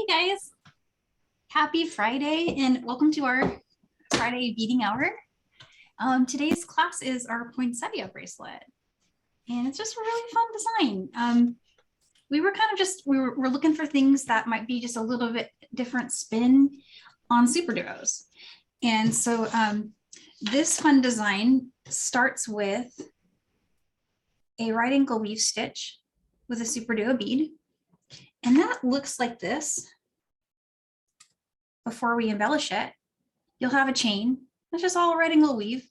Hey guys, happy Friday and welcome to our Friday beading hour. Today's class is our poinsettia bracelet and it's just a really fun design. We were kind of just, we're looking for things that might be just a little bit different spin on SuperDuos. And so this fun design starts with a right angle weave stitch with a SuperDuo bead. And that looks like this. Before we embellish it, you'll have a chain that's just all right angle weave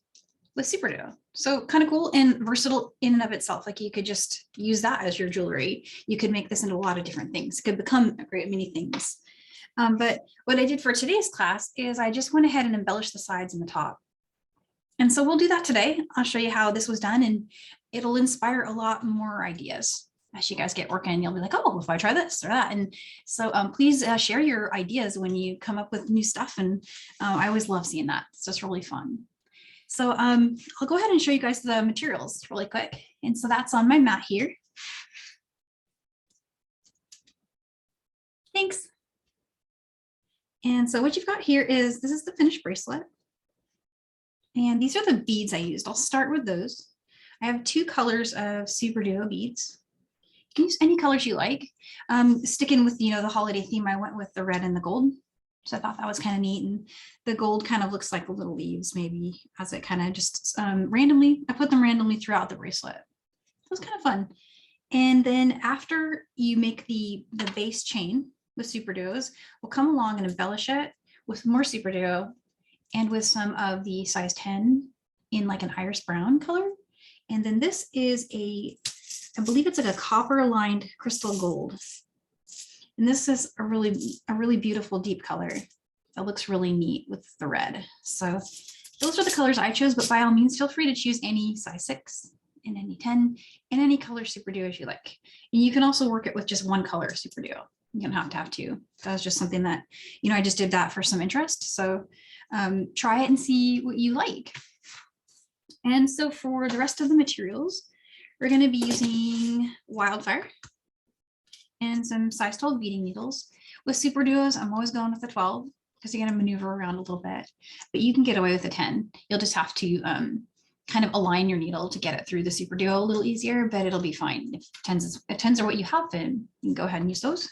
with SuperDuo. So kind of cool and versatile in and of itself. Like you could just use that as your jewelry. You could make this into a lot of different things. It could become a great many things. But what I did for today's class is I just went ahead and embellished the sides and the top. And so we'll do that today. I'll show you how this was done and it'll inspire a lot more ideas. As you guys get working, you'll be like, oh, if I try this or that. And so please share your ideas when you come up with new stuff. And I always love seeing that. It's just really fun. So I'll go ahead and show you guys the materials really quick. And so that's on my mat here. Thanks. And so what you've got here is, this is the finished bracelet. And these are the beads I used. I'll start with those. I have 2 colors of SuperDuo beads. You can use any colors you like. Sticking with, the holiday theme, I went with the red and the gold. So I thought that was kind of neat. And the gold kind of looks like the little leaves, maybe, as it kind of just randomly, I put them randomly throughout the bracelet. It was kind of fun. And then after you make the base chain with SuperDuos, we'll come along and embellish it with more SuperDuo and with some of the size 10 in like an iris brown color. And then this is I believe it's like a copper lined crystal gold. And this is a really beautiful deep color that looks really neat with the red. So those are the colors I chose, but by all means, feel free to choose any size 6 and any 10 and any color SuperDuo as you like. And you can also work it with just one color SuperDuo. You don't have to have 2. That was just something that, I just did that for some interest. So try it and see what you like. And so for the rest of the materials, we're going to be using Wildfire and some size 12 beading needles. With SuperDuos, I'm always going with the 12 because you're going to maneuver around a little bit, but you can get away with a 10. You'll just have to kind of align your needle to get it through the SuperDuo a little easier, but it'll be fine. If 10s are what you have, then you can go ahead and use those.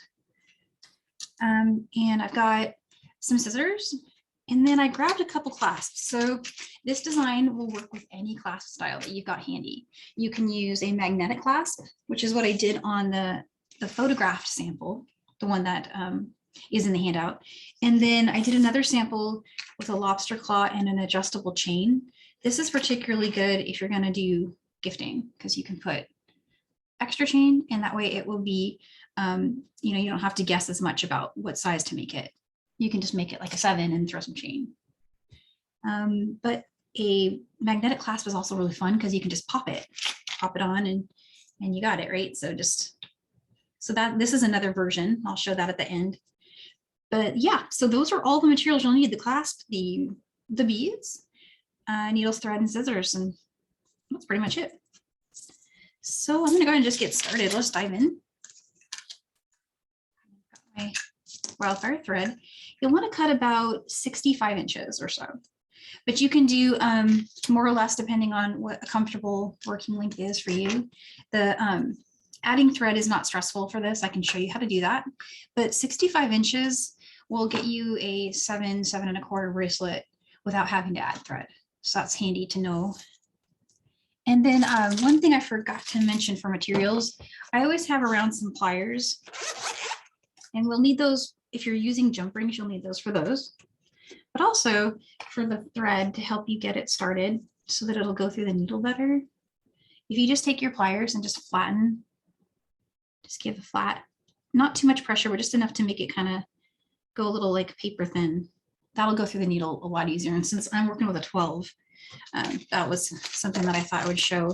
And I've got some scissors. And then I grabbed a couple clasps. So this design will work with any clasp style that you've got handy. You can use a magnetic clasp, which is what I did on the photographed sample, the one that is in the handout. And then I did another sample with a lobster claw and an adjustable chain. This is particularly good if you're going to do gifting because you can put extra chain and that way it will be, you don't have to guess as much about what size to make it. You can just make it like a 7 and throw some chain. But a magnetic clasp is also really fun because you can just pop it on and you got it, right? So this is another version. I'll show that at the end. But yeah, so those are all the materials you'll need: the clasp, the beads, needles, thread, and scissors, and that's pretty much it. So I'm gonna go ahead and just get started. Let's dive in. Got my Wildfire thread. You'll want to cut about 65 inches or so, but you can do more or less depending on what a comfortable working length is for you. The adding thread is not stressful for this. I can show you how to do that, but 65 inches will get you a 7 1/4 bracelet without having to add thread. So that's handy to know. And then one thing I forgot to mention for materials, I always have around some pliers, and we'll need those. If you're using jump rings, you'll need those for those, but also for the thread to help you get it started so that it'll go through the needle better. If you just take your pliers and just flatten, just give a flat, not too much pressure, but just enough to make it kind of go a little like paper thin. That'll go through the needle a lot easier. And since I'm working with a 12, that was something that I thought I would show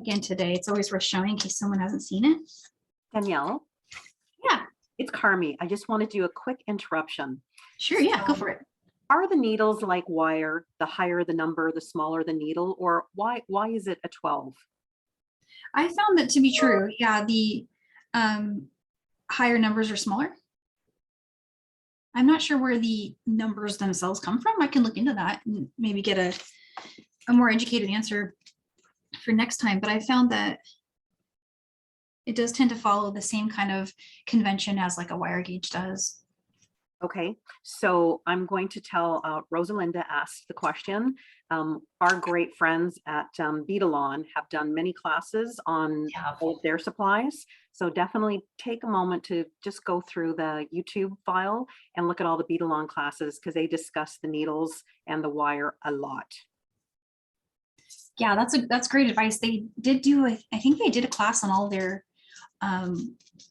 again today. It's always worth showing in case someone hasn't seen it. Danielle? Yeah. It's Carmi. I just want to do a quick interruption. Sure, yeah, go for it. Are the needles like wire? The higher the number, the smaller the needle, or why is it a 12? I found that to be true. Yeah, the higher numbers are smaller. I'm not sure where the numbers themselves come from. I can look into that and maybe get a more educated answer for next time. But I found that it does tend to follow the same kind of convention as like a wire gauge does. Okay, so I'm going to tell Rosalinda asked the question. Our great friends at Beadalon have done many classes on all of their supplies. So definitely take a moment to just go through the YouTube file and look at all the Beadalon classes because they discuss the needles and the wire a lot. Yeah, that's great advice. They did do, I think they did a class on all their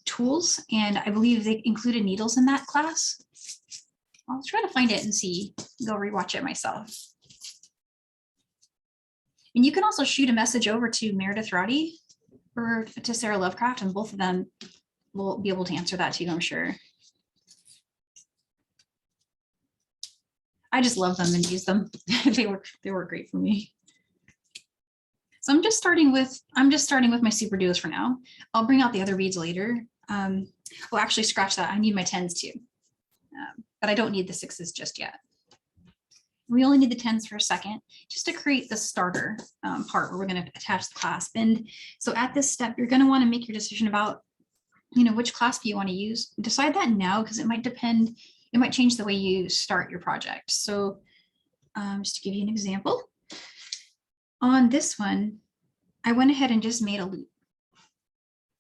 tools, and I believe they included needles in that class. I'll try to find it and see, go rewatch it myself. And you can also shoot a message over to Meredith Roddy or to Sarah Lovecraft, and both of them will be able to answer that too, I'm sure. I just love them and use them. They work great for me. So I'm just starting with my SuperDuos for now. I'll bring out the other beads later. Well, actually scratch that. I need my 10s too. But I don't need the 6s just yet. We only need the 10s for a second, just to create the starter part where we're going to attach the clasp. And so at this step, you're going to want to make your decision about, which clasp you want to use. Decide that now, because it might depend, it might change the way you start your project. So just to give you an example, on this one, I went ahead and just made a loop.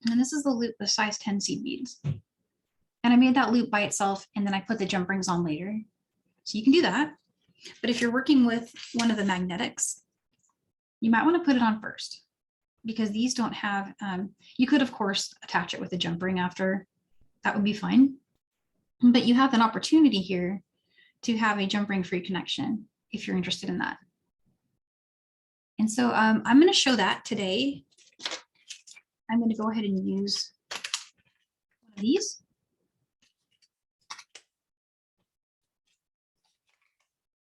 And this is the loop with size 10 seed beads. And I made that loop by itself, and then I put the jump rings on later. So you can do that. But if you're working with one of the magnetics, you might want to put it on first, because these don't have, you could of course attach it with a jump ring after, that would be fine. But you have an opportunity here to have a jump ring free connection if you're interested in that. And so I'm going to show that today. I'm going to go ahead and use one of these.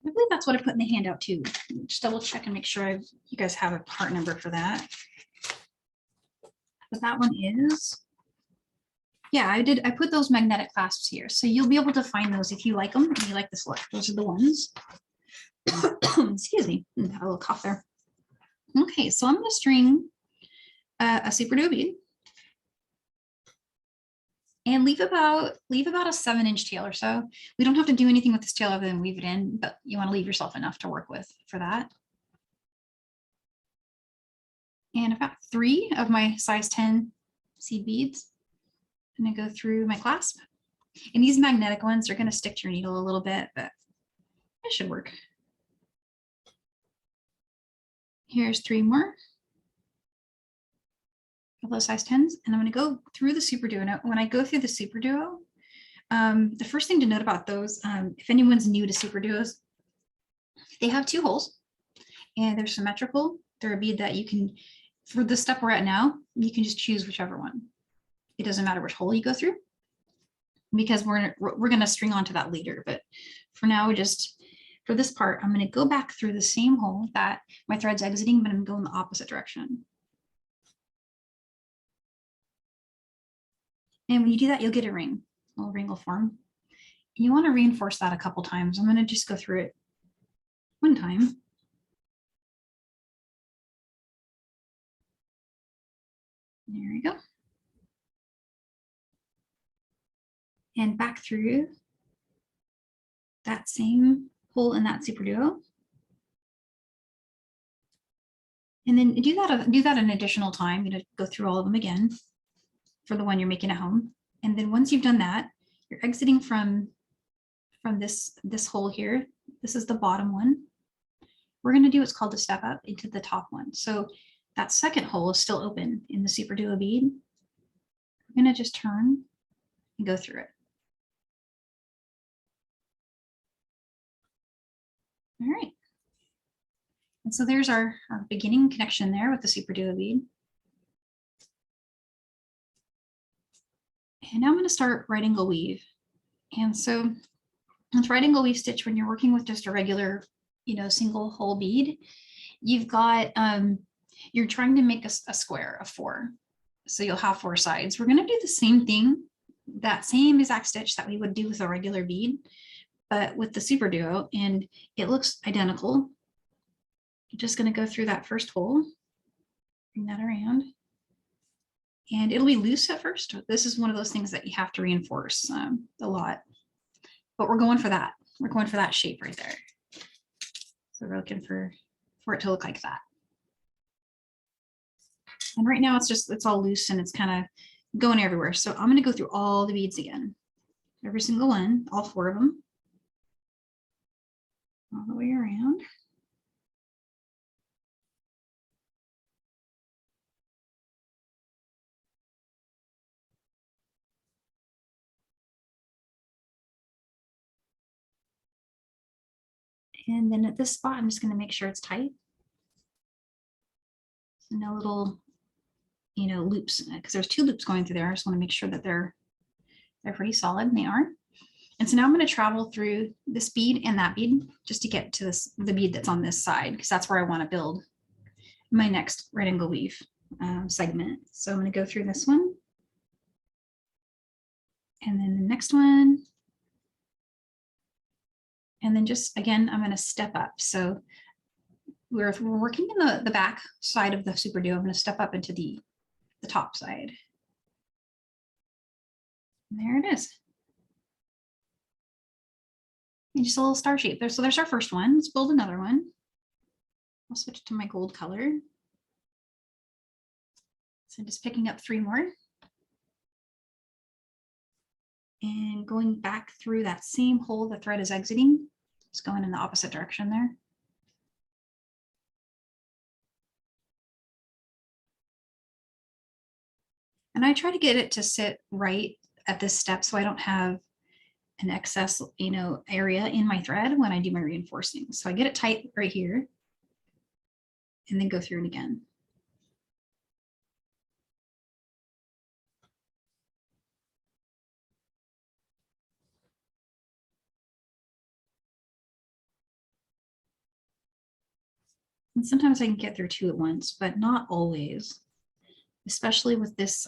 I believe that's what I put in the handout too. Just double check and make sure you guys have a part number for that. But that one is, yeah, I put those magnetic clasps here. So you'll be able to find those if you like them and you like this look. Those are the ones. Excuse me, I had a little cough there. Okay, so I'm going to string a SuperDuo bead and leave about a 7-inch tail or so. We don't have to do anything with this tail other than weave it in, but you want to leave yourself enough to work with for that. And I've got 3 of my size 10 seed beads. I'm going to go through my clasp. And these magnetic ones are going to stick to your needle a little bit, but it should work. Here's 3 more of those size 10s, and I'm going to go through the SuperDuo. Now, when I go through the SuperDuo, the first thing to note about those, if anyone's new to SuperDuos, they have 2 holes, and they're symmetrical. They're a bead that you can, for the step we're at now, you can just choose whichever one. It doesn't matter which hole you go through, because we're going to string onto that later. But for now, for this part, I'm going to go back through the same hole that my thread's exiting, but I'm going the opposite direction. And when you do that, you'll get a ring. A little ring will form. And you want to reinforce that a couple times. I'm going to just go through it one time. There we go. And back through that same hole in that SuperDuo. And then do that an additional time. Go through all of them again for the one you're making at home. And then once you've done that, you're exiting from this hole here. This is the bottom one. We're going to do what's called a step up into the top one. So that second hole is still open in the SuperDuo bead. We're going to just turn and go through it. All right. And so there's our beginning connection there with the SuperDuo bead. And now I'm going to start right angle weave. And so with right angle weave stitch, when you're working with just a regular, single hole bead, you've got, you're trying to make a square of 4. So you'll have 4 sides. We're going to do the same thing that same exact stitch that we would do with a regular bead, but with the SuperDuo, and it looks identical. I'm just going to go through that first hole, bring that around, and it'll be loose at first. This is one of those things that you have to reinforce a lot, but we're going for that. We're going for that shape right there. So we're looking for it to look like that. And right now it's all loose and it's kind of going everywhere. So I'm going to go through all the beads again, every single one, all 4 of them, all the way around. And then at this spot, I'm just going to make sure it's tight. So no little, loops, because there's 2 loops going through there. I just want to make sure that they're pretty solid, and they are. And so now I'm going to travel through this bead and that bead just to get to the bead that's on this side, because that's where I want to build my next right angle weave segment. So I'm going to go through this one, and then the next one. And then just, again, I'm going to step up. So we're working in the back side of the SuperDuo. I'm going to step up into the top side. And there it is. And just a little star shape there. So there's our first one. Let's build another one. I'll switch to my gold color. So I'm just picking up 3 more. And going back through that same hole the thread is exiting. It's going in the opposite direction there. And I try to get it to sit right at this step so I don't have an excess, area in my thread when I do my reinforcing. So I get it tight right here and then go through it again. And sometimes I can get through 2 at once, but not always, especially with this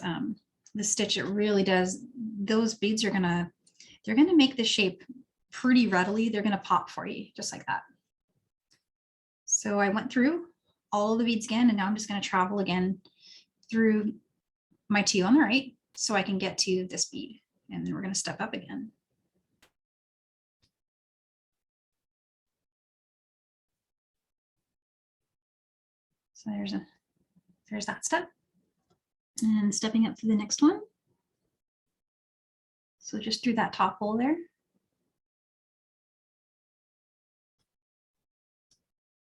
this stitch. It really does. Those beads are they're gonna make the shape pretty readily. They're gonna pop for you just like that. So I went through all the beads again, and now I'm just gonna travel again through my 2 on the right so I can get to this bead, and then we're gonna step up again. So there's that step, and stepping up to the next one. So just through that top hole there.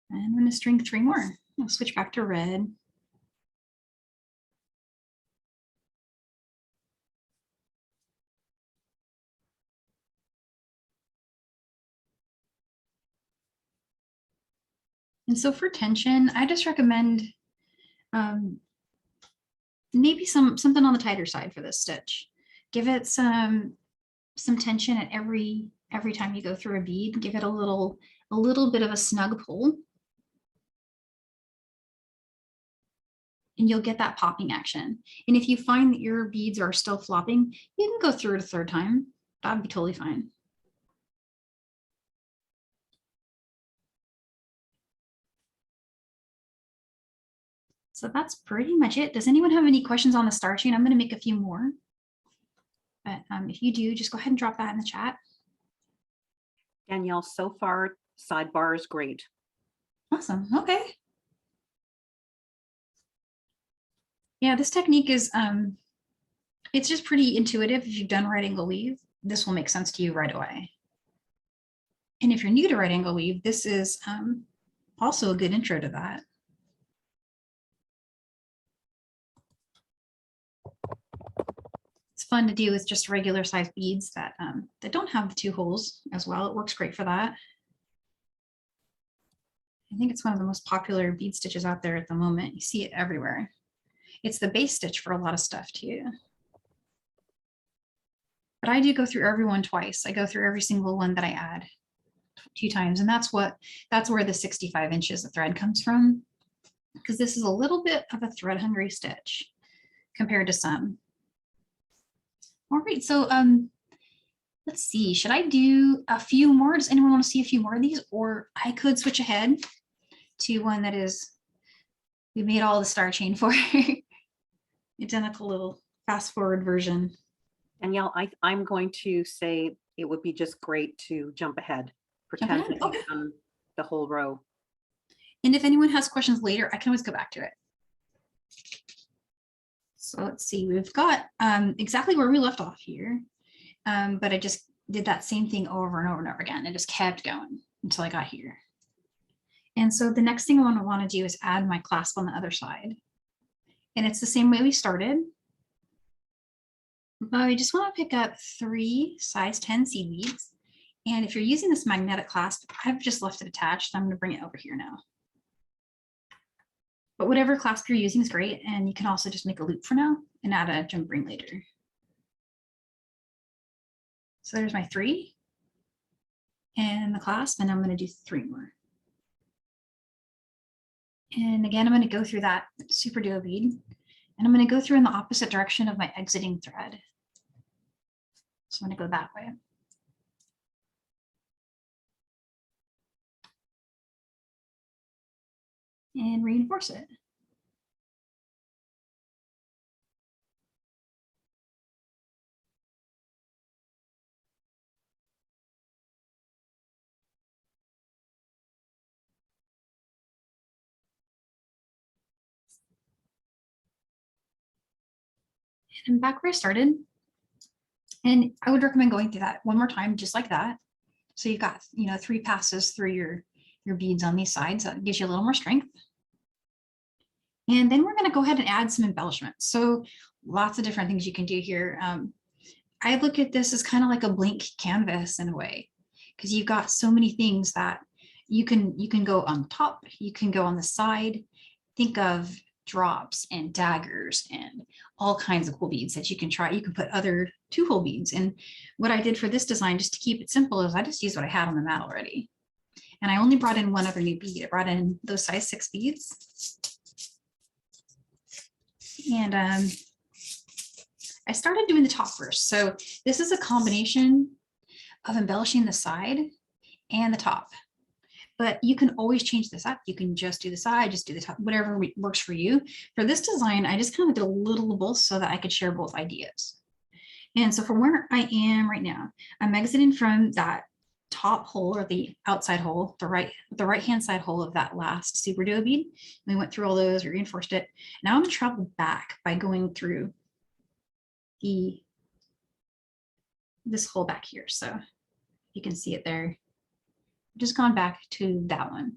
And I'm going to string 3 more. I'll switch back to red. And so for tension, I just recommend maybe something on the tighter side for this stitch. Give it some tension at every time you go through a bead. Give it a little bit of a snug pull, and you'll get that popping action. And if you find that your beads are still flopping, you can go through it a 3rd time. That'd be totally fine. So that's pretty much it. Does anyone have any questions on the star chain? I'm going to make a few more. But if you do, just go ahead and drop that in the chat. Danielle, so far, sidebar is great. Awesome. Okay. Yeah, this technique is, it's just pretty intuitive. If you've done right angle weave, this will make sense to you right away. And if you're new to right angle weave, this is also a good intro to that. It's fun to do with just regular size beads that don't have the 2 holes as well. It works great for that. I think it's one of the most popular bead stitches out there at the moment. You see it everywhere. It's the base stitch for a lot of stuff too. But I do go through every one twice. I go through every single one that I add 2 times. And that's where the 65 inches of thread comes from, because this is a little bit of a thread hungry stitch compared to some. All right, so let's see, should I do a few more? Does anyone want to see a few more of these? Or I could switch ahead to one that is, we made all the star chain for. Identical little fast forward version. Danielle, I'm going to say it would be just great to jump ahead, pretend ahead, that you've done the whole row. And if anyone has questions later, I can always go back to it. So let's see, we've got exactly where we left off here, but I just did that same thing over and over and over again. I just kept going until I got here. And so the next thing I want to do is add my clasp on the other side. And it's the same way we started. But I just want to pick up 3 size 10 seed beads. And if you're using this magnetic clasp, I've just left it attached. I'm going to bring it over here now. But whatever clasp you're using is great. And you can also just make a loop for now and add a jump ring later. So there's my 3 and the clasp, and I'm going to do 3 more. And again, I'm going to go through that SuperDuo bead, and I'm going to go through in the opposite direction of my exiting thread. So I'm going to go that way. And reinforce it. And back where I started. And I would recommend going through that one more time, just like that. So you've got, 3 passes through your beads on these sides. That gives you a little more strength. And then we're going to go ahead and add some embellishment. So lots of different things you can do here. I look at this as kind of like a blank canvas in a way, because you've got so many things that you can go on the top, you can go on the side. Think of drops and daggers and all kinds of cool beads that you can try. You can put other 2-hole beads. And what I did for this design, just to keep it simple, is I just used what I had on the mat already. And I only brought in one other new bead. I brought in those size 6 beads. And I started doing the top first. So this is a combination of embellishing the side and the top. But you can always change this up. You can just do the side, just do the top, whatever works for you. For this design, I just kind of did a little of both so that I could share both ideas. And so from where I am right now, I'm exiting from that top hole, or the outside hole, the right-hand side hole of that last SuperDuo bead. We went through all those, we reinforced it. Now I'm gonna travel back by going through this hole back here. So you can see it there. Just gone back to that one.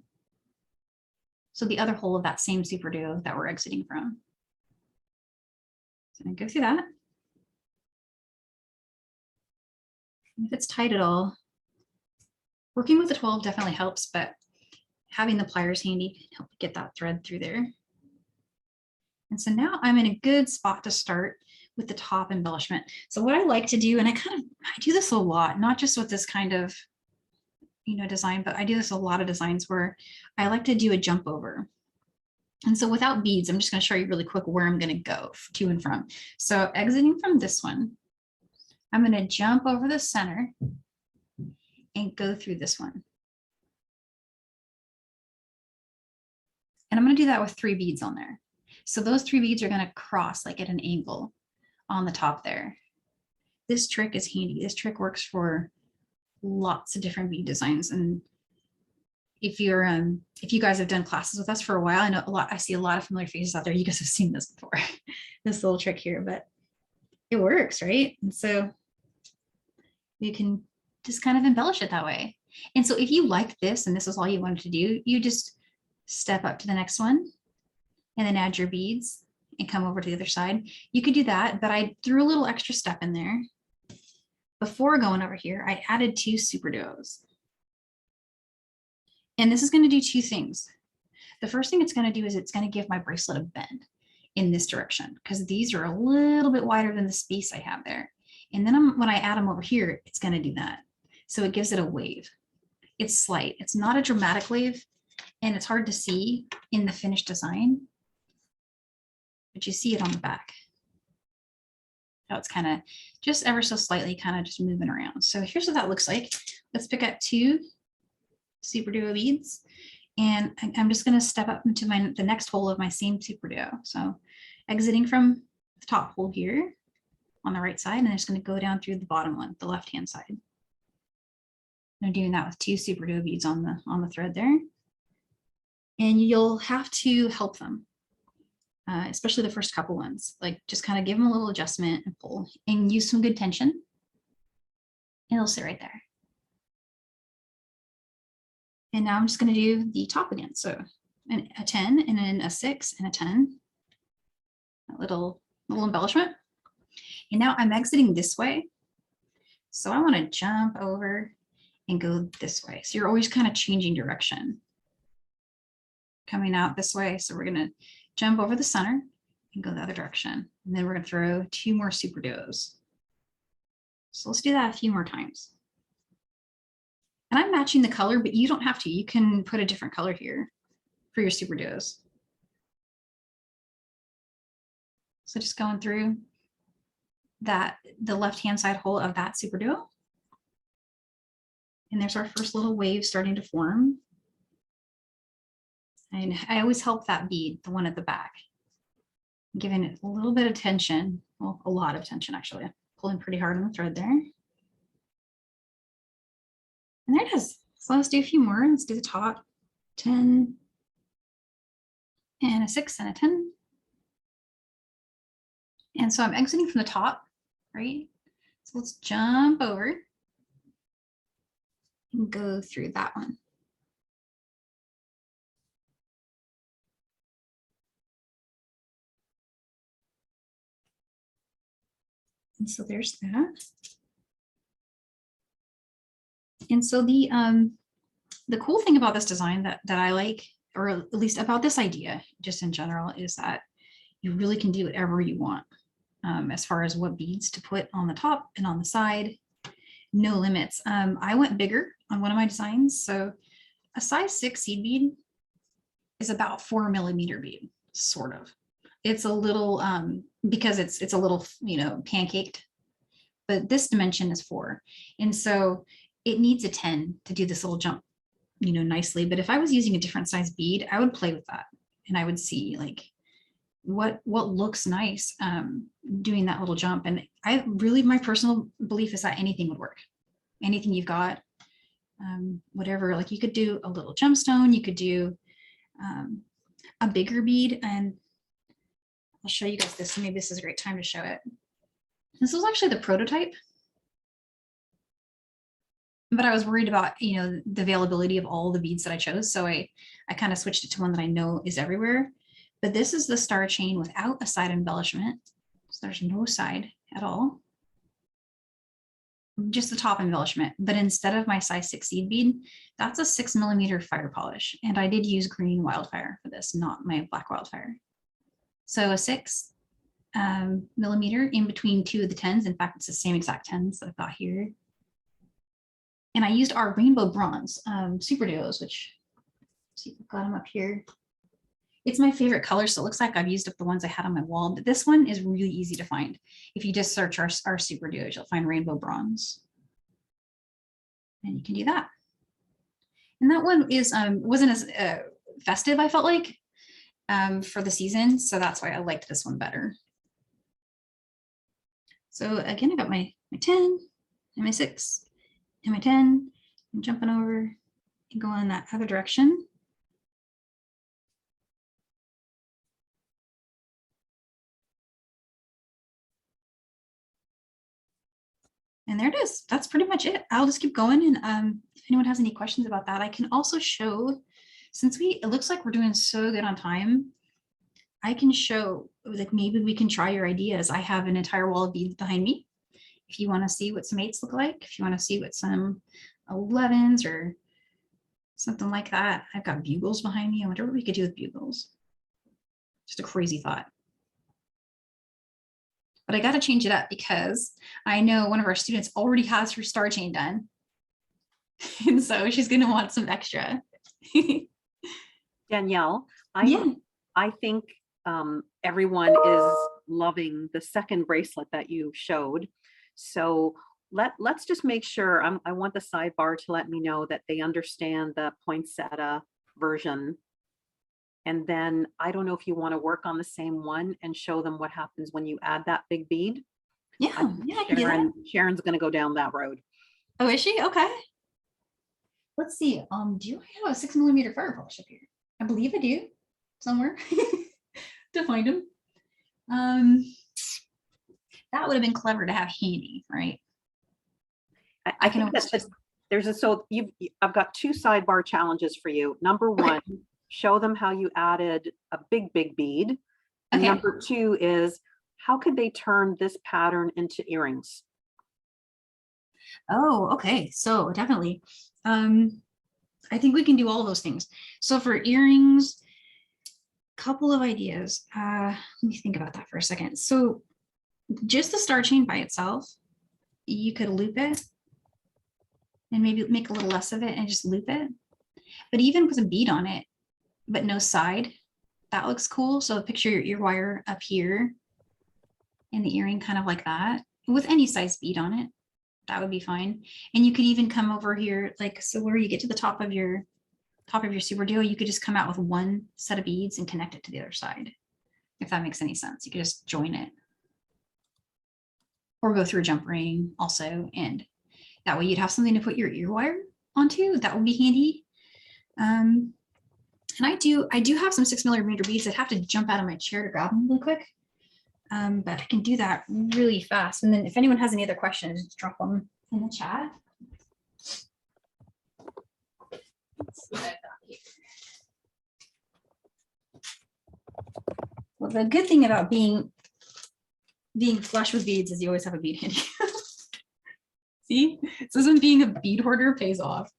So the other hole of that same SuperDuo that we're exiting from. So I'm gonna go through that. If it's tight at all, working with the 12 definitely helps, but having the pliers handy can help get that thread through there. And so now I'm in a good spot to start with the top embellishment. So what I like to do, and I do this a lot, not just with this kind of design, but I do this a lot of designs where I like to do a jump over. And so without beads, I'm just going to show you really quick where I'm going to go to and from. So exiting from this one, I'm going to jump over the center and go through this one. And I'm going to do that with 3 beads on there. So those 3 beads are going to cross like at an angle on the top there. This trick is handy. This trick works for lots of different bead designs. And if you guys have done classes with us for a while, I see a lot of familiar faces out there. You guys have seen this before, this little trick here, but it works, right? And so you can just kind of embellish it that way. And so if you like this and this is all you wanted to do, you just step up to the next one and then add your beads and come over to the other side. You could do that, but I threw a little extra step in there. Before going over here, I added 2 SuperDuos. And this is going to do 2 things. The first thing it's going to do is it's going to give my bracelet a bend in this direction, because these are a little bit wider than the space I have there. And then when I add them over here, it's going to do that. So it gives it a wave. It's slight. It's not a dramatic wave, and it's hard to see in the finished design, but you see it on the back. how it's kind of just ever so slightly kind of just moving around. So here's what that looks like. Let's pick up 2 SuperDuo beads, and I'm just going to step up into the next hole of my same SuperDuo. So exiting from the top hole here on the right side, and I'm just going to go down through the bottom one, the left-hand side. I'm doing that with 2 SuperDuo beads on the thread there. And you'll have to help them, especially the first couple ones. Like just kind of give them a little adjustment and pull, and use some good tension, and it'll sit right there. And now I'm just going to do the top again. So a 10 and then a 6 and a 10, a little embellishment. And now I'm exiting this way. So I want to jump over and go this way. So you're always kind of changing direction. Coming out this way. So we're going to jump over the center and go the other direction. And then we're going to throw 2 more SuperDuos. So let's do that a few more times. And I'm matching the color, but you don't have to. You can put a different color here for your SuperDuos. So just going through the left-hand side hole of that SuperDuo. And there's our first little wave starting to form. And I always help that bead, the one at the back, giving it a little bit of tension, well, a lot of tension actually, pulling pretty hard on the thread there. And there it is. So let's do a few more. Let's do the top, 10, and a 6 and a 10. And so I'm exiting from the top, right? So let's jump over and go through that one. And so there's that. And so the cool thing about this design that I like, or at least about this idea, just in general, is that you really can do whatever you want as far as what beads to put on the top and on the side. No limits. I went bigger on one of my designs. So a size 6 seed bead is about 4 millimeter bead, sort of. It's a little, because it's a little, you know, pancaked, but this dimension is 4. And so it needs a 10 to do this little jump, you know, nicely. But if I was using a different size bead, I would play with that, and I would see like what looks nice doing that little jump. And my personal belief is that anything would work. Anything you've got, whatever, like you could do a little gemstone, you could do a bigger bead. And I'll show you guys this. Maybe this is a great time to show it. This was actually the prototype, but I was worried about, you know, the availability of all the beads that I chose. So I kind of switched it to one that I know is everywhere. But this is the star chain without a side embellishment. So there's no side at all. Just the top embellishment. But instead of my size 6 seed bead, that's a 6 millimeter fire polish. And I did use green Wildfire for this, not my black Wildfire. So a 6 millimeter in between 2 of the 10s. In fact, it's the same exact 10s that I've got here. And I used our rainbow bronze SuperDuos, which, let's see if I've got them up here. It's my favorite color, so it looks like I've used up the ones I had on my wall, but this one is really easy to find. If you just search our SuperDuos, you'll find rainbow bronze. And you can do that. And that one is wasn't as festive, I felt like, for the season, so that's why I liked this one better. So again, I got my 10 and my 6 and my 10, and jumping over and going in that other direction. And there it is. That's pretty much it. I'll just keep going. And if anyone has any questions about that, I can also show, since it looks like we're doing so good on time, I can show, like, maybe we can try your ideas. I have an entire wall of beads behind me. If you want to see what some 8s look like, if you want to see what some 11s or something like that. I've got bugles behind me. I wonder what we could do with bugles. Just a crazy thought. But I got to change it up because I know one of our students already has her star chain done. And so she's going to want some extra. Danielle, I think everyone is loving the second bracelet that you showed. So let's just make sure, I want the sidebar to let me know that they understand the poinsettia version. And then I don't know if you want to work on the same one and show them what happens when you add that big bead. Yeah, I can do that. Sharon's going to go down that road. Oh, is she? Okay. Let's see. Do I have a 6mm fire polish up here? I believe I do somewhere to find them. That would have been clever to have handy, right? I think that I've got 2 sidebar challenges for you. Number 1, show them how you added a big bead. And Okay. number 2 is, how could they turn this pattern into earrings? Oh, okay. So definitely. I think we can do all of those things. So for earrings, couple of ideas. Let me think about that for a second. So just the star chain by itself, you could loop it and maybe make a little less of it and just loop it. But even with a bead on it, but no side, that looks cool. So picture your ear wire up here and the earring kind of like that with any size bead on it. That would be fine. And you could even come over here, like, so where you get to the top of your SuperDuo, you could just come out with one set of beads and connect it to the other side. If that makes any sense, you could just join it. Or go through a jump ring also. And that way you'd have something to put your ear wire onto. That would be handy. And I do have some 6mm beads. I'd have to jump out of my chair to grab them really quick. But I can do that really fast. And then if anyone has any other questions, just drop them in the chat. Let's see what I've got here. Well, the good thing about being flush with beads is you always have a bead handy. See, this isn't being a bead hoarder pays off.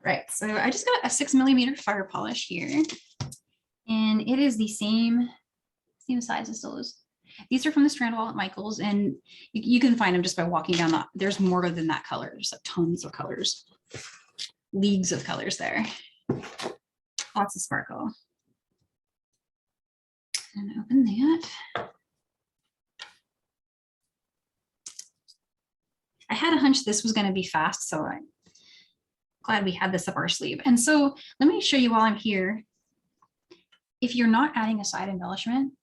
Right, so I just got a 6mm fire polish here, and it is the same size as those. These are from the strand wall at Michael's, and you can find them just by walking down. There's more than that color. There's like tons of colors, leagues of colors there. Lots of sparkle. And open that. I had a hunch this was going to be fast, so I'm glad we had this up our sleeve. And so let me show you while I'm here. If you're not adding a side embellishment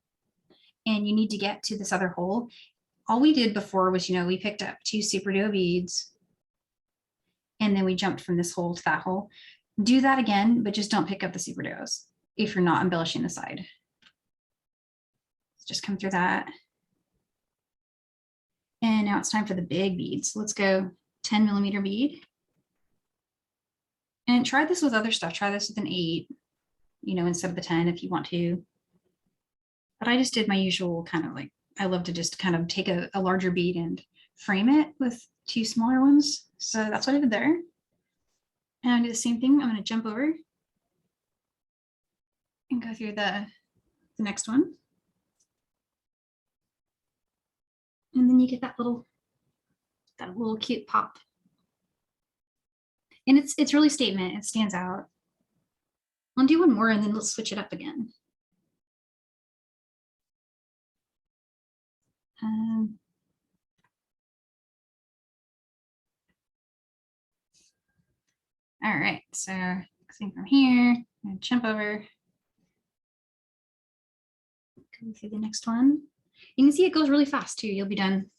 and you need to get to this other hole, all we did before was, we picked up 2 SuperDuo beads and then we jumped from this hole to that hole. Do that again, but just don't pick up the SuperDuos if you're not embellishing the side. Just come through that. And now it's time for the big beads. Let's go 10mm bead. And try this with other stuff. Try this with an 8, instead of the 10 if you want to. But I just did my usual kind of like, I love to just kind of take a larger bead and frame it with 2 smaller ones. So that's what I did there. And I do the same thing. I'm going to jump over and go through the next one. And then you get that little cute pop. And it's really statement. It stands out. I'll do one more and then let's switch it up again. All right, so same from here. I'm gonna jump over. Go through the next one. You can see it goes really fast too. You'll be done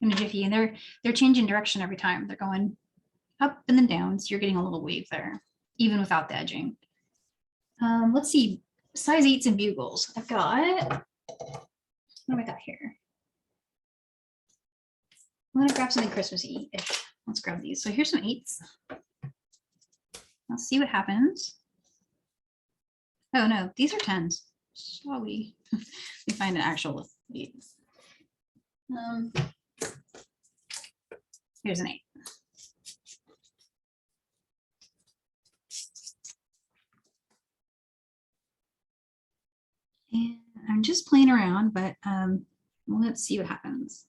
in a jiffy, and they're changing direction every time. They're going up and then down, so you're getting a little wave there, even without the edging. Let's see, size 8s and bugles. I've got, what do I got here? I'm gonna grab something Christmassy-ish. Let's grab these. So here's some 8s. Let's see what happens. Oh no, these are 10s. Shall we find an actual bead? Here's an 8. And I'm just playing around, but let's see what happens.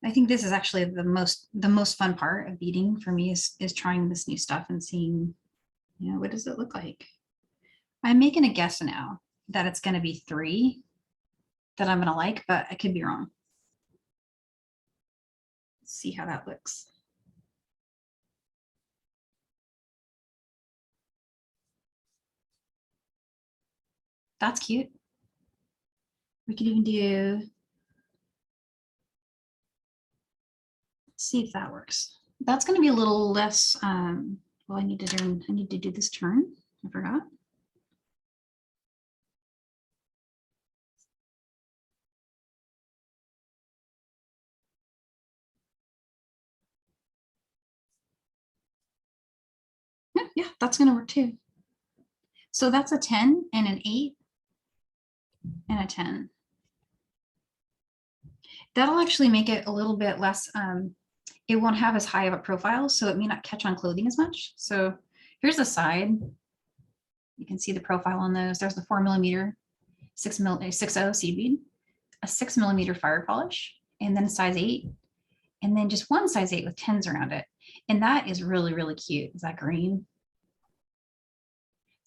I think this is actually the most fun part of beading for me is trying this new stuff and seeing, you know, what does it look like? I'm making a guess now that it's going to be 3 that I'm going to like, but I could be wrong. Let's see how that looks. That's cute. We could even do, let's see if that works. That's going to be a little less, well, I need to do this turn. I forgot. Yeah, that's going to work too. So that's a 10 and an 8 and a 10. That'll actually make it a little bit less, it won't have as high of a profile, so it may not catch on clothing as much. So here's the side. You can see the profile on those. There's the 4mm 6.0 seed bead, a 6mm fire polish, and then size 8, and then just one size 8 with 10s around it. And that is really, really cute. Is that green?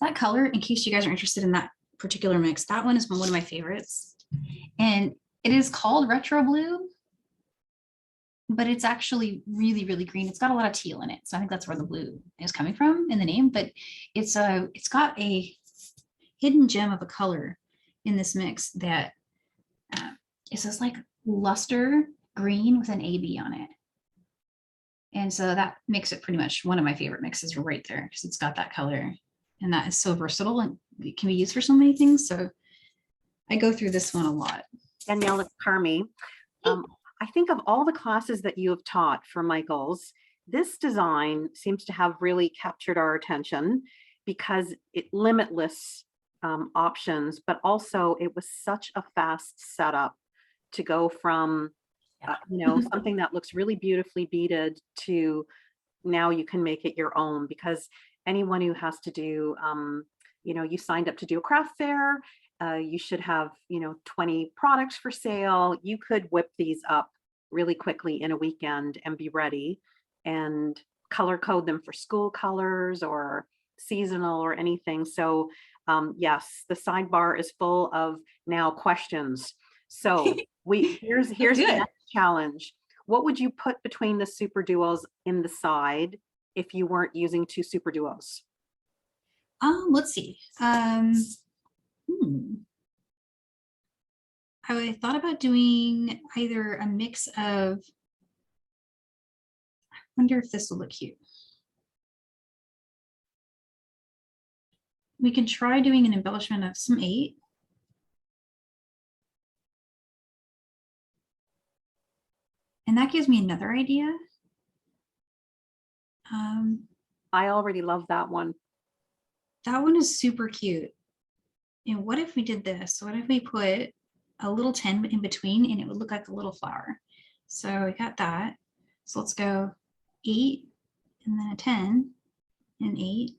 That color, in case you guys are interested in that particular mix, that one is one of my favorites. And it is called retro blue, but it's actually really, really green. It's got a lot of teal in it. So I think that's where the blue is coming from in the name, but it's got a hidden gem of a color in this mix that it's this like luster green with an AB on it. And so that makes it pretty much one of my favorite mixes right there, because it's got that color, and that is so versatile and it can be used for so many things. So I go through this one a lot. Danielle, it's Carmi. I think of all the classes that you have taught for Michael's, this design seems to have really captured our attention because it limitless options, but also it was such a fast setup to go from you know, something that looks really beautifully beaded to now you can make it your own. Because anyone who has to do, you know, you signed up to do a craft fair, you should have, you know, 20 products for sale. You could whip these up really quickly in a weekend and be ready and color code them for school colors or seasonal or anything. So yes, the sidebar is full of now questions. So here's the next challenge. What would you put between the SuperDuos in the side if you weren't using 2 SuperDuos? Let's see. I thought about doing either a mix of, I wonder if this will look cute. We can try doing an embellishment of some 8. And that gives me another idea. I already love that one. That one is super cute. And what if we did this? What if we put a little 10 in between and it would look like a little flower? So we got that. So let's go 8 and then a 10 and 8.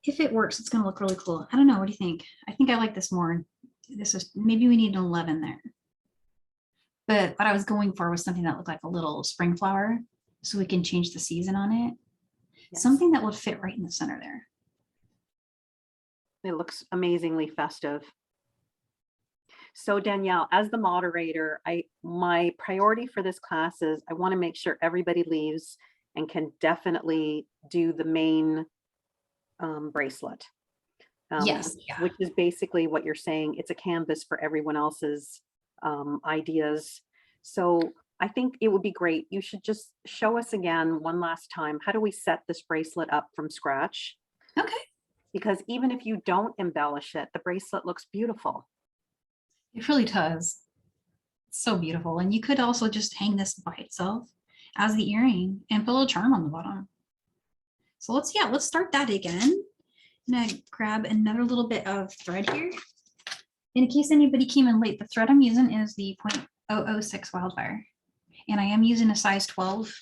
If it works, it's going to look really cool. I don't know. What do you think? I think I like this more. This is, maybe we need an 11 there. But what I was going for was something that looked like a little spring flower, so we can change the season on it. Yes. Something that would fit right in the center there. It looks amazingly festive. So Danielle, as the moderator, my priority for this class is I want to make sure everybody leaves and can definitely do the main bracelet. Yes, which is basically what you're saying. It's a canvas for everyone else's ideas. So I think it would be great. You should just show us again one last time. How do we set this bracelet up from scratch? Okay. Because even if you don't embellish it, the bracelet looks beautiful. It really does. It's so beautiful. And you could also just hang this by itself as the earring and put a little charm on the bottom. So let's start that again. I'm gonna grab another little bit of thread here. In case anybody came in late, the thread I'm using is the 0.006 Wildfire. And I am using a size 12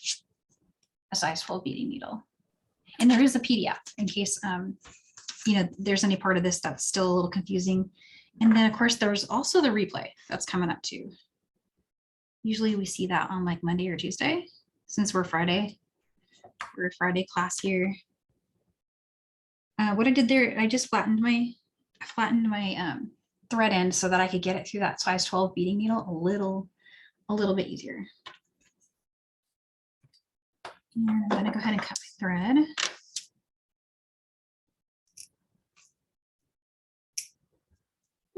beading needle. And there is a PDF in case you know, there's any part of this that's still a little confusing. And then of course, there's also the replay that's coming up too. Usually we see that on like Monday or Tuesday, since we're Friday class here. What I did there, I just flattened my thread end so that I could get it through that size 12 beading needle a little bit easier. And I'm gonna go ahead and cut my thread.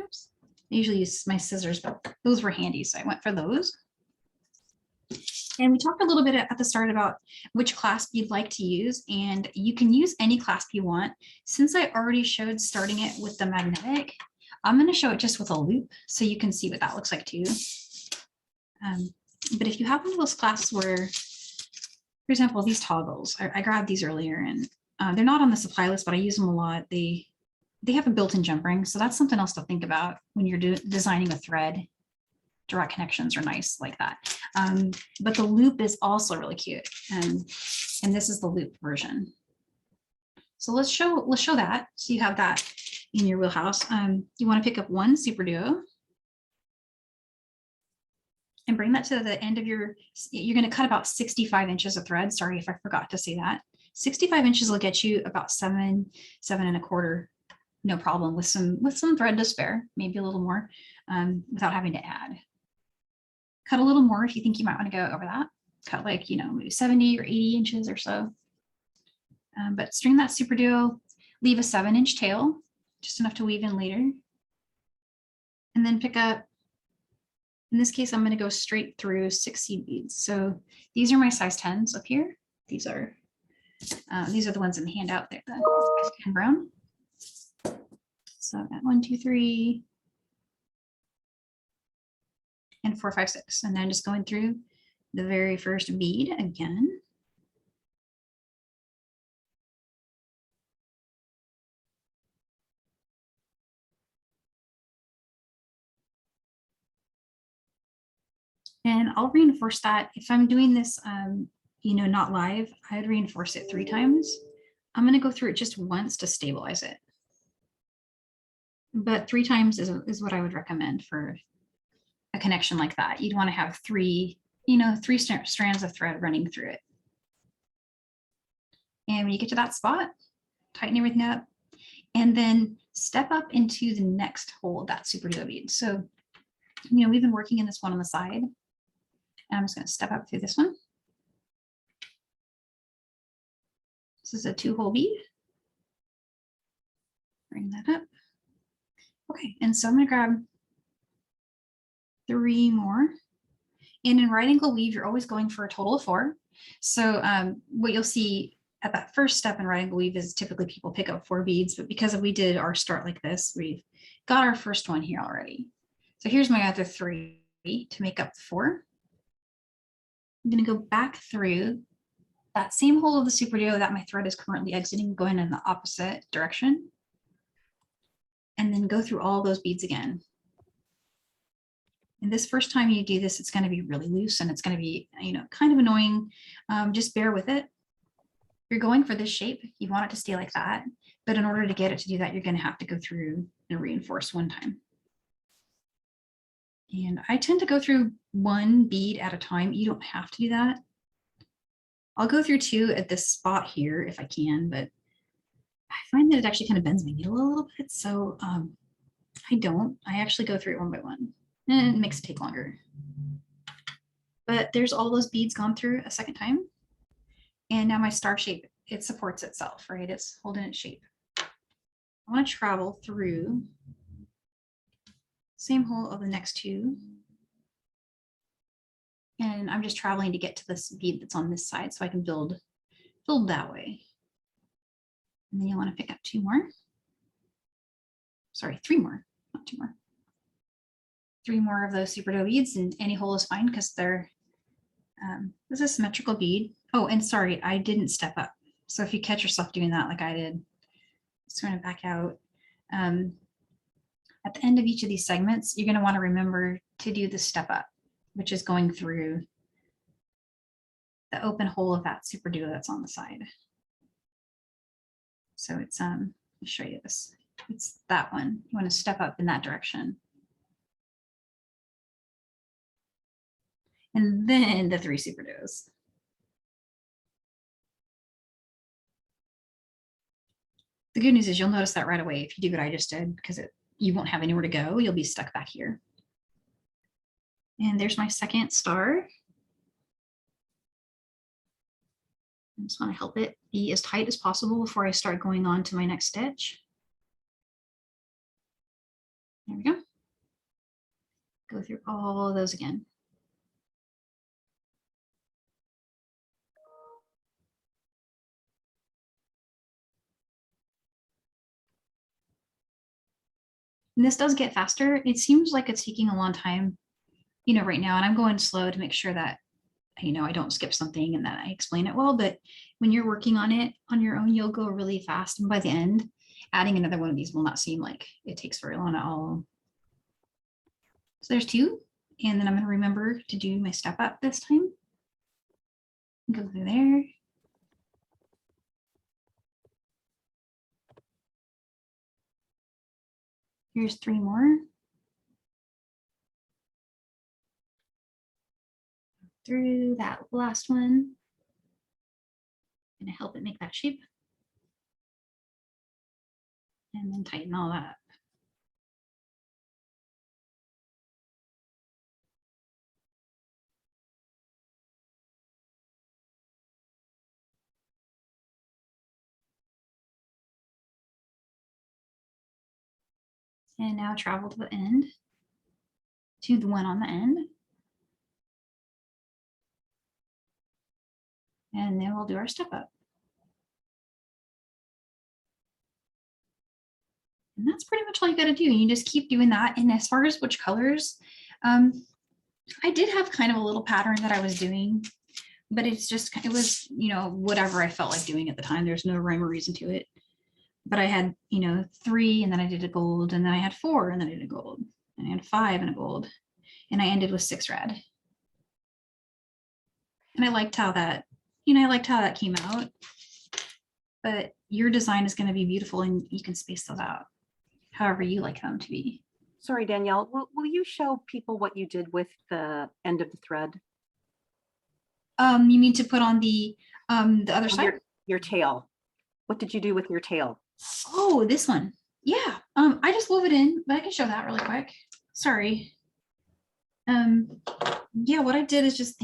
Oops. I usually use my scissors, but those were handy, so I went for those. And we talked a little bit at the start about which clasp you'd like to use, and you can use any clasp you want. Since I already showed starting it with the magnetic, I'm going to show it just with a loop so you can see what that looks like too. But if you have one of those clasps where, for example, these toggles, I grabbed these earlier, and they're not on the supply list, but I use them a lot. They have a built-in jump ring, so that's something else to think about when you're designing a thread. Direct connections are nice like that. But the loop is also really cute. And this is the loop version. So let's show that. So you have that in your wheelhouse. You want to pick up one SuperDuo and bring that to the end of you're going to cut about 65 inches of thread. Sorry if I forgot to say that. 65 inches will get you about 7.25, no problem, with some thread to spare, maybe a little more, without having to add. Cut a little more if you think you might want to go over that. Cut like, you know, maybe 70 or 80 inches or so. But string that SuperDuo, leave a 7-inch tail, just enough to weave in later. And then pick up, in this case, I'm going to go straight through 6 seed beads. So these are my size 10s up here. These are the ones in the handout there, the size 10 brown. So I've got 1, 2, 3. And 4, 5, 6, and then just going through the very first bead again. And I'll reinforce that. If I'm doing this, you know, not live, I'd reinforce it 3 times. I'm going to go through it just once to stabilize it. But 3 times is what I would recommend for a connection like that. You'd want to have 3 strands of thread running through it. And when you get to that spot, tighten everything up, and then step up into the next hole of that SuperDuo bead. So, you know, we've been working in this one on the side. And I'm just going to step up through this one. This is a 2-hole bead. Bring that up. Okay, and so I'm going to grab 3 more. And in right angle weave, you're always going for a total of 4. So what you'll see at that first step in right angle weave is typically people pick up 4 beads, but because we did our start like this, we've got our first one here already. So here's my other 3 to make up 4. I'm going to go back through that same hole of the SuperDuo that my thread is currently exiting, going in the opposite direction, and then go through all those beads again. And this first time you do this, it's going to be really loose and it's going to be, you know, kind of annoying. Just bear with it. You're going for this shape. You want it to stay like that. But in order to get it to do that, you're going to have to go through and reinforce 1 time. And I tend to go through 1 bead at a time. You don't have to do that. I'll go through 2 at this spot here if I can, but I find that it actually kind of bends my needle a little bit. So I don't. I actually go through it 1 by 1. And it makes it take longer. But there's all those beads gone through a second time. And now my star shape, it supports itself, right? It's holding its shape. I want to travel through same hole of the next 2. And I'm just traveling to get to this bead that's on this side so I can build that way. And then you want to pick up 2 more. Sorry, 3 more, not 2 more. 3 more of those SuperDuo beads, and any hole is fine because they're this is a symmetrical bead. Oh, and sorry, I didn't step up. So if you catch yourself doing that like I did, just going to back out. At the end of each of these segments, you're going to want to remember to do the step up, which is going through the open hole of that SuperDuo that's on the side. So it's I'll show you this. It's that one. You want to step up in that direction. And then the 3 SuperDuos. The good news is you'll notice that right away if you do what I just did, because you won't have anywhere to go. You'll be stuck back here. And there's my second star. I just want to help it be as tight as possible before I start going on to my next stitch. There we go. Go through all of those again. And this does get faster. It seems like it's taking a long time, you know, right now, and I'm going slow to make sure that, you know, I don't skip something and that I explain it well. But when you're working on it on your own, you'll go really fast. And by the end, adding another one of these will not seem like it takes very long at all. So there's 2. And then I'm going to remember to do my step up this time. Go through there. Here's 3 more. Through that last one. I'm going to help it make that shape. And then tighten all that up. And now travel to the end, to the one on the end. And then we'll do our step up. And that's pretty much all you got to do. You just keep doing that. And as far as which colors, I did have kind of a little pattern that I was doing, but it was, you know, whatever I felt like doing at the time. There's no rhyme or reason to it. But I had, you know, 3, and then I did a gold, and then I had 4, and then I did a gold, and I had 5 and a gold, and I ended with 6 red. And I liked how that, you know, I liked how that came out. But your design is going to be beautiful, and you can space those out however you like them to be. Sorry, Danielle, will you show people what you did with the end of the thread? You mean to put on the other side? Your tail. What did you do with your tail? Oh, this one. Yeah. I just wove it in, but I can show that really quick. Sorry. Yeah, what I did is just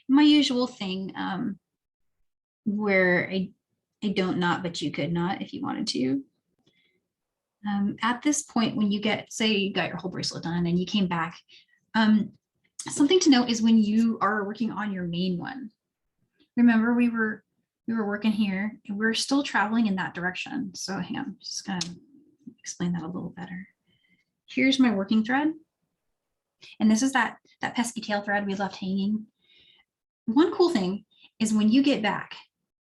my usual thing, where I don't knot, but you could knot if you wanted to. At this point, when you say you got your whole bracelet done and you came back, something to note is when you are working on your main one. Remember, we were working here and we're still traveling in that direction. So hang on, I'm just gonna explain that a little better. Here's my working thread. And this is that pesky tail thread we left hanging. One cool thing is when you get back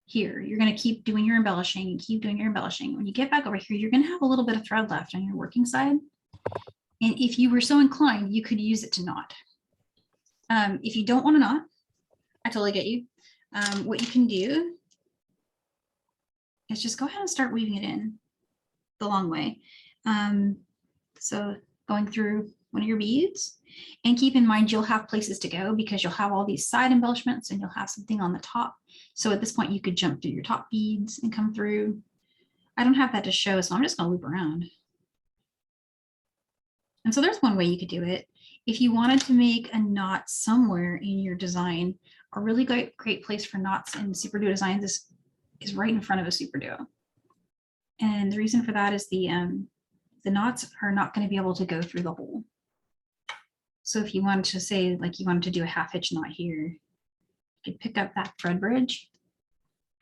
here, you're going to keep doing your embellishing and keep doing your embellishing. When you get back over here, you're going to have a little bit of thread left on your working side. And if you were so inclined, you could use it to knot. If you don't want to knot, I totally get you. What you can do is just go ahead and start weaving it in the long way. So going through one of your beads, and keep in mind you'll have places to go because you'll have all these side embellishments and you'll have something on the top. So at this point you could jump through your top beads and come through. I don't have that to show, so I'm just going to loop around. And so there's one way you could do it. If you wanted to make a knot somewhere in your design, a really great place for knots in SuperDuo designs is right in front of a SuperDuo. And the reason for that is the knots are not going to be able to go through the hole. So if you wanted to say, like you wanted to do a half hitch knot here, you could pick up that thread bridge.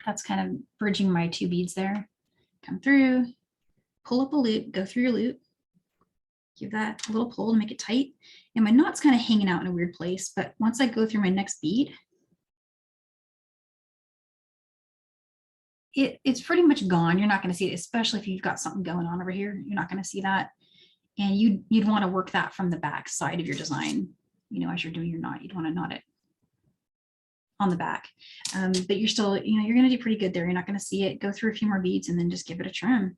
That's kind of bridging my 2 beads there. Come through, pull up a loop, go through your loop, give that a little pull to make it tight. And my knot's kind of hanging out in a weird place, but once I go through my next bead, it's pretty much gone. You're not going to see it, especially if you've got something going on over here. You're not going to see that. And you'd want to work that from the back side of your design. You know, as you're doing your knot, you'd want to knot it on the back. But you're still, you know, you're going to do pretty good there. You're not going to see it. Go through a few more beads and then just give it a trim.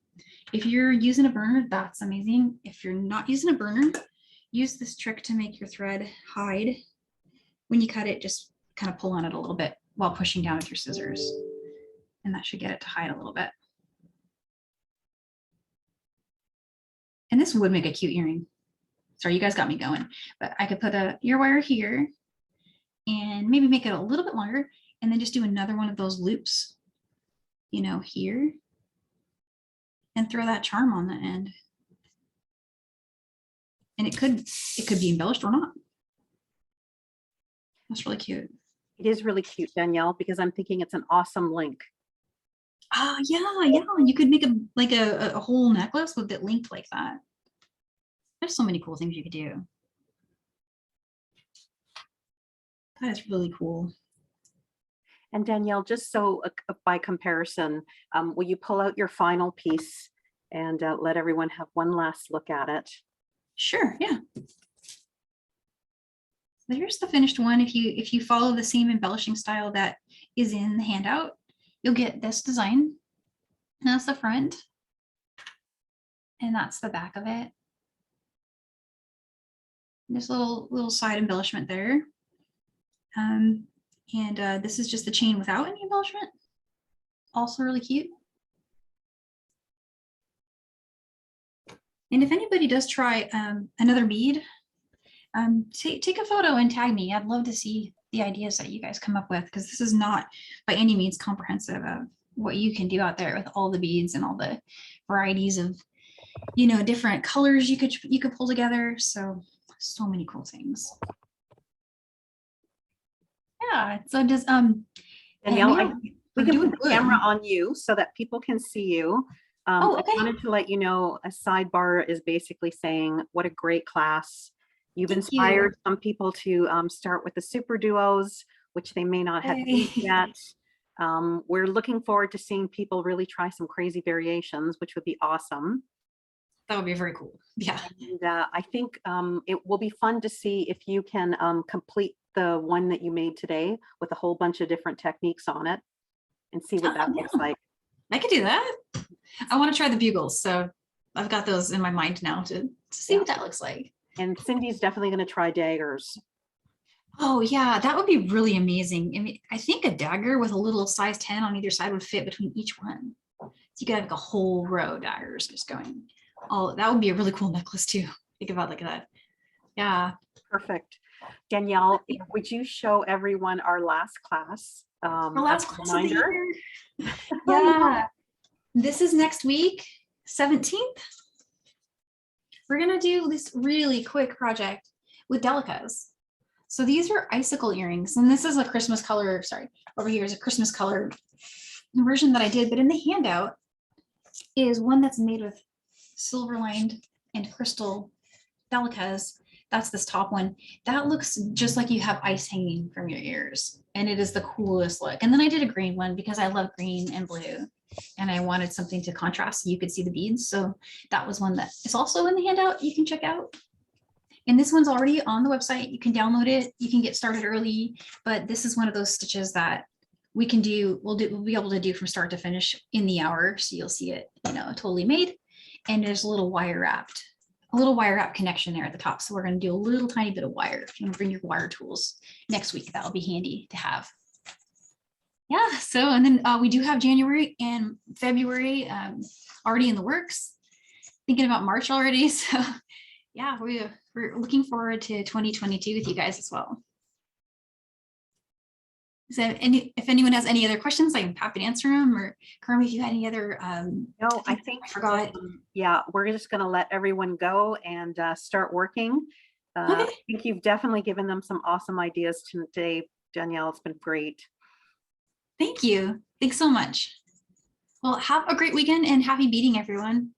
If you're using a burner, that's amazing. If you're not using a burner, use this trick to make your thread hide. When you cut it, just kind of pull on it a little bit while pushing down with your scissors. And that should get it to hide a little bit. And this would make a cute earring. Sorry, you guys got me going, but I could put a ear wire here and maybe make it a little bit longer and then just do another one of those loops, you know, here, and throw that charm on the end. And it could be embellished or not. That's really cute. It is really cute, Danielle, because I'm thinking it's an awesome link. Oh yeah. You could make a whole necklace with it linked like that. There's so many cool things you could do. That is really cool. And Danielle, just so by comparison, will you pull out your final piece and let everyone have one last look at it? Sure, yeah. So here's the finished one. If you follow the same embellishing style that is in the handout, you'll get this design. And that's the front. And that's the back of it. There's a little side embellishment there. This is just the chain without any embellishment. Also really cute. And if anybody does try another bead, take a photo and tag me. I'd love to see the ideas that you guys come up with, because this is not by any means comprehensive of what you can do out there with all the beads and all the varieties of, you know, different colors you could pull together. So many cool things. Yeah. So does Danielle, we can put the camera on you so that people can see you. Oh, okay. I wanted to let you know a sidebar is basically saying what a great class. You've inspired some people to start with the SuperDuos, which they may not have used yet. We're looking forward to seeing people really try some crazy variations, which would be awesome. That would be very cool. Yeah. And I think it will be fun to see if you can complete the one that you made today with a whole bunch of different techniques on it and see what that looks like. I could do that. I want to try the bugles. So I've got those in my mind now to see what that looks like. And Cindy's definitely going to try daggers. Oh yeah, that would be really amazing. I mean, I think a dagger with a little size 10 on either side would fit between each one. So you could have like a whole row of daggers just going. Oh, that would be a really cool necklace too. Think about like that. Yeah. Perfect. Danielle, would you show everyone our last class? Our last class of the year. Yeah. This is next week, 17th. We're gonna do this really quick project with delicas. So these are icicle earrings, and this is a Christmas color. Sorry, over here is a Christmas color version that I did, but in the handout is one that's made with silver lined and crystal delicas. That's this top one. That looks just like you have ice hanging from your ears, and it is the coolest look. And then I did a green one because I love green and blue, and I wanted something to contrast so you could see the beads. So that was one that is also in the handout you can check out. And this one's already on the website. You can download it. You can get started early, but this is one of those stitches that we can do. We'll be able to do from start to finish in the hour. So you'll see it, you know, totally made. And there's a little wire wrap connection there at the top. So we're going to do a little tiny bit of wire. If you want to bring your wire tools next week, that'll be handy to have. Yeah. So, and then we do have January and February already in the works. Thinking about March already. So yeah, we're looking forward to 2022 with you guys as well. So if anyone has any other questions, I'm happy to answer them. Or Carmen, if you had any other no, I think I forgot. Yeah, we're just going to let everyone go and start working. Okay. I think you've definitely given them some awesome ideas today, Danielle. It's been great. Thank you. Thanks so much. Well, have a great weekend and happy beading, everyone.